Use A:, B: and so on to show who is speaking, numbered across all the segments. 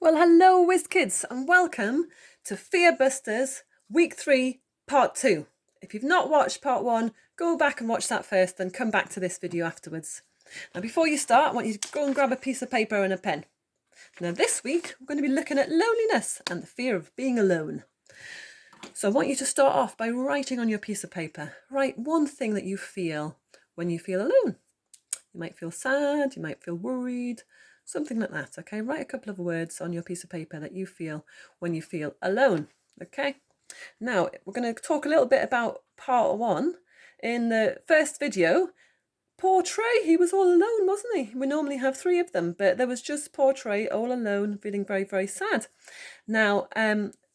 A: Well, hello, Whiz Kids, and welcome to Fearbusters Week 3, Part 2. If you've not watched Part 1, go back and watch that first, and come back to this video afterwards. Now, before you start, I want you to go and grab a piece of paper and a pen. Now, this week, we're going to be looking at loneliness and the fear of being alone. So I want you to start off by writing on your piece of paper. Write one thing that you feel when you feel alone. You might feel sad, you might feel worried, something like that, okay? Write a couple of words on your piece of paper that you feel when you feel alone, okay? Now, we're going to talk a little bit about Part 1. In the first video, poor Trey, he was all alone, wasn't he? We normally have 3 of them, but there was just poor Trey all alone, feeling very, very sad. Now,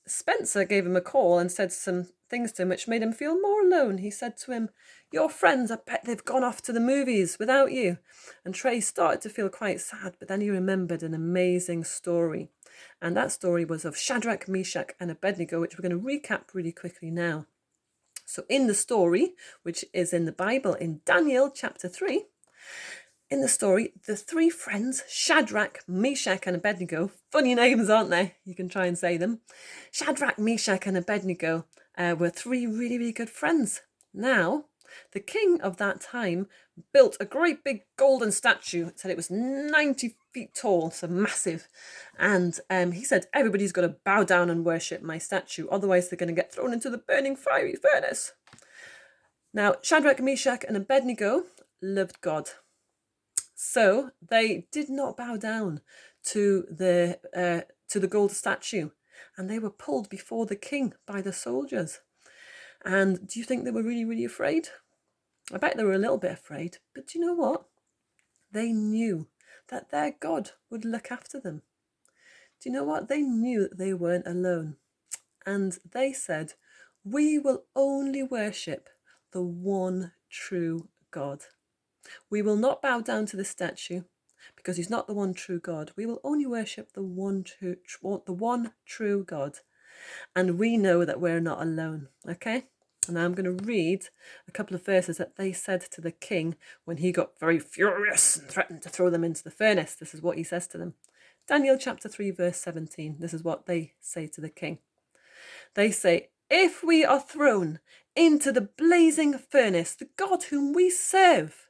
A: Spencer gave him a call and said some things to him which made him feel more alone. He said to him, "Your friends, I bet they've gone off to the movies without you." And Trey started to feel quite sad, but then he remembered an amazing story. And that story was of Shadrach, Meshach and Abednego, which we're going to recap really quickly now. So in the story, which is in the Bible in Daniel chapter 3, in the story, the 3 friends, Shadrach, Meshach and Abednego, funny names, aren't they? You can try and say them. Shadrach, Meshach and Abednego were 3 really, really good friends. Now, the king of that time built a great big golden statue. It said it was 90 feet tall, so massive. And he said, everybody's got to bow down and worship my statue, otherwise they're going to get thrown into the burning fiery furnace. Now, Shadrach, Meshach and Abednego loved God. So they did not bow down to the gold statue, and they were pulled before the king by the soldiers. And do you think they were really, really afraid? I bet they were a little bit afraid, but do you know what? They knew that their God would look after them. Do you know what? They knew that they weren't alone. And they said, "We will only worship the one true God. We will not bow down to the statue because he's not the one true God. We will only worship the one true God. And we know that we're not alone." Okay? And now I'm going to read a couple of verses that they said to the king when he got very furious and threatened to throw them into the furnace. This is what he says to them. Daniel chapter 3 verse 17. This is what they say to the king. They say, "If we are thrown into the blazing furnace, the God whom we serve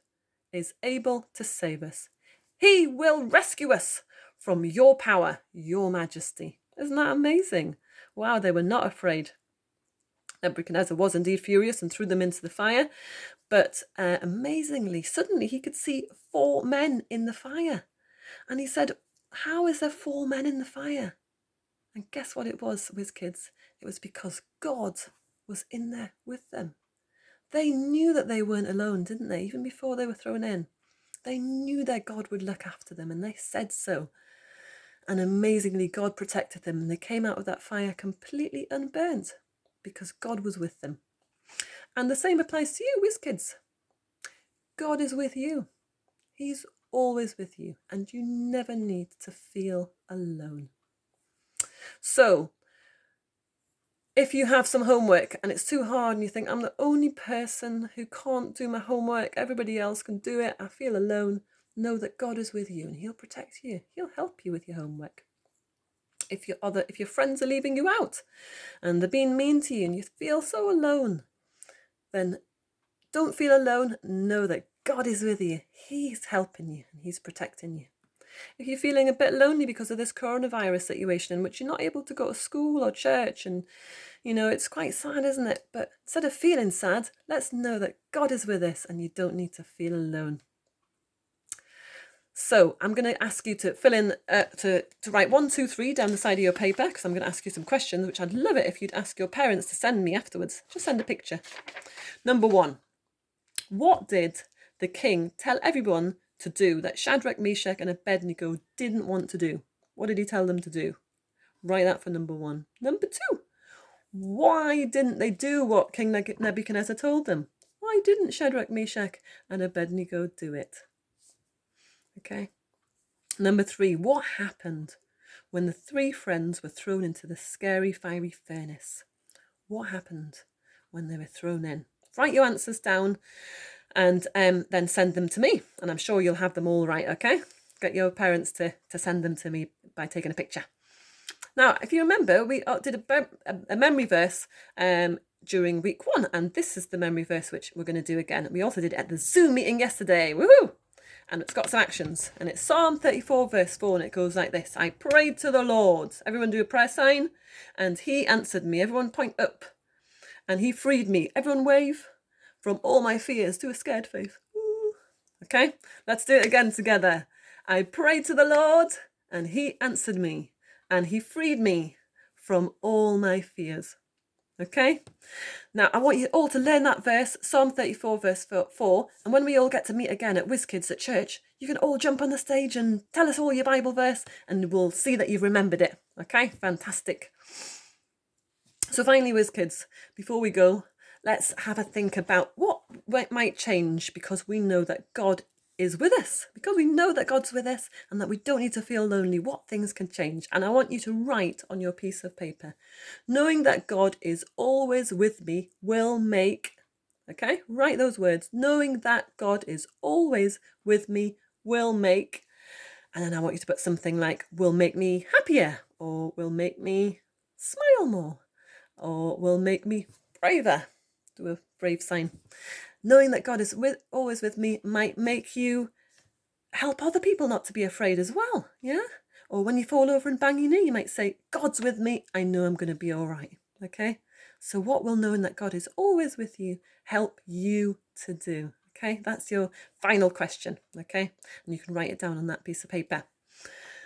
A: is able to save us. He will rescue us from your power, your majesty." Isn't that amazing? Wow, they were not afraid. Nebuchadnezzar was indeed furious and threw them into the fire, but amazingly, suddenly he could see 4 men in the fire. And he said, "How is there 4 men in the fire?" And guess what it was, Whiz Kids? It was because God was in there with them. They knew that they weren't alone, didn't they? Even before they were thrown in. They knew their God would look after them, and they said so. And amazingly, God protected them, and they came out of that fire completely unburnt because God was with them. And the same applies to you, Whiz Kids. God is with you. He's always with you, and you never need to feel alone. So, if you have some homework and it's too hard and you think, "I'm the only person who can't do my homework, everybody else can do it, I feel alone," know that God is with you and he'll protect you. He'll help you with your homework. If your friends are leaving you out and they're being mean to you and you feel so alone, then don't feel alone. Know that God is with you. He's helping you and he's protecting you. If you're feeling a bit lonely because of this coronavirus situation in which you're not able to go to school or church, and it's quite sad, isn't it? But instead of feeling sad, let's know that God is with us and you don't need to feel alone. So I'm going to ask you to fill in, to write 1, 2, 3 down the side of your paper, because I'm going to ask you some questions, which I'd love it if you'd ask your parents to send me afterwards. Just send a picture. Number 1, what did the king tell everyone to do that Shadrach, Meshach and Abednego didn't want to do? What did he tell them to do? Write that for number 1. Number 2, why didn't they do what King Nebuchadnezzar told them? Why didn't Shadrach, Meshach and Abednego do it? Okay. Number 3, what happened when the 3 friends were thrown into the scary fiery furnace? What happened when they were thrown in? Write your answers down and then send them to me. And I'm sure you'll have them all right, okay? Get your parents to send them to me by taking a picture. Now, if you remember, we did a memory verse during week 1, and this is the memory verse which we're going to do again. We also did it at the Zoom meeting yesterday. Woohoo! And it's got some actions, and it's Psalm 34 verse 4, and it goes like this. I prayed to the Lord. Everyone do a prayer sign. And he answered me. Everyone point up. And he freed me. Everyone wave. From all my fears. Do a scared face. Ooh. Okay, let's do it again together. I prayed to the Lord, and he answered me. And he freed me from all my fears. Okay? Now, I want you all to learn that verse, Psalm 34, verse 4. And when we all get to meet again at WizKids at church, you can all jump on the stage and tell us all your Bible verse, and we'll see that you've remembered it. Okay? Fantastic. So finally, WizKids, before we go, let's have a think about what might change because we know that God is with us, because we know that God's with us and that we don't need to feel lonely. What things can change? And I want you to write on your piece of paper, knowing that God is always with me will make, okay, write those words, knowing that God is always with me will make, and then I want you to put something like will make me happier, or will make me smile more, or will make me braver. Do a brave sign. Knowing that God is always with me might make you help other people not to be afraid as well, yeah? Or when you fall over and bang your knee, you might say, God's with me, I know I'm going to be all right, okay? So what will knowing that God is always with you help you to do, okay? That's your final question, okay? And you can write it down on that piece of paper.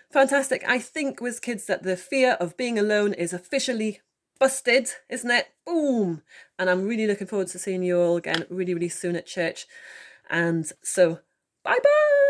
A: Fantastic. I think, WizKids, that the fear of being alone is officially busted, isn't it? Boom! And I'm really looking forward to seeing you all again really, really soon at church. And so, bye-bye!